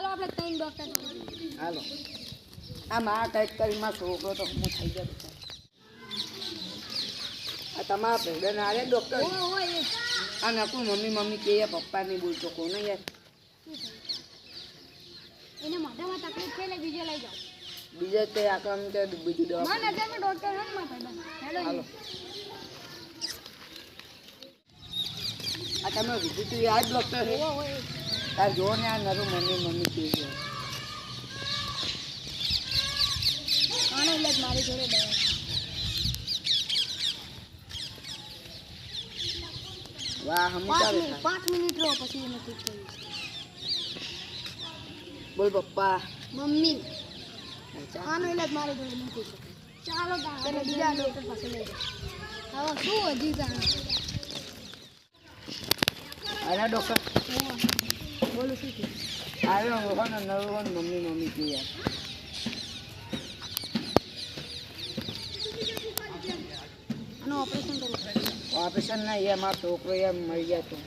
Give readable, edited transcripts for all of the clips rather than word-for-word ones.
ચાલો આપણે ત્રણ ડોક્ટર હાલો આમ આ ટાઈપ કરી માં છોકરો તો હું થઈ ગયો આ તમારા ભેગા ના રે ડોક્ટર હોય આ નકું મમ્મી કે પપ્પા નહીં બોલતો કોને યાર એને મોઢામાં તકલીફ છે એટલે બીજો લઈ જાઓ બીજા તે આકમ તે બીજું દવા માં નજરમાં ડોક્ટર હે માં ભાઈ હેલો હાલો આ તમે વિઝિટ યાદ ડોક્ટર હે હોય તાર જો ને આ નરું મમ્મી કે છે આનો ઇલાજ મારી જોડે દવા વાહ હમતા 5 મિનિટ રહો પછી એને ઠીક થઈ બોલ પપ્પા મમ્મી આનો ઇલાજ મારી જોડે નથી ચાલો તને બીજા ડોક્ટર પાસે લઈ જાઓ હવે શું હજી જાણ અરે ડોક્ટર બોલો શું છે આવ્યો હો ને નરું મમ્મી કે યાર આનું ઓપરેશન કરવું ઓપરેશન ના યાર મારો છોકરો યાર મરી ગયા તો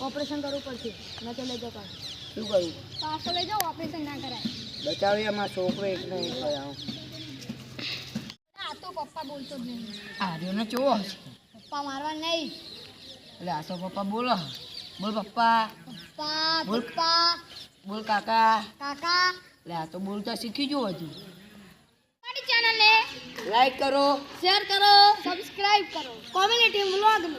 ઓપરેશન કરવું પડશે ન તો લઈ જાઓ પાછો શું કરું પાછો લઈ જાઓ ઓપરેશન ના કરાય બચાવ્યા મારો છોકરો એકને એક થયો આ તો પપ્પા બોલતો જ નહીં આર્યો ને કેવો હશે પપ્પા મારવા નહીં એટલે આ તો પપ્પા બોલો બોલ પપ્પા પપ્પા બોલ. પપ્પા બોલ કાકા કાકા એટલે આ તો બોલતા શીખી જો હજુ મારી ચેનલને લાઈક કરો શેર કરો સબસ્ક્રાઇબ કરો કોમ્યુનિટી વ્લોગને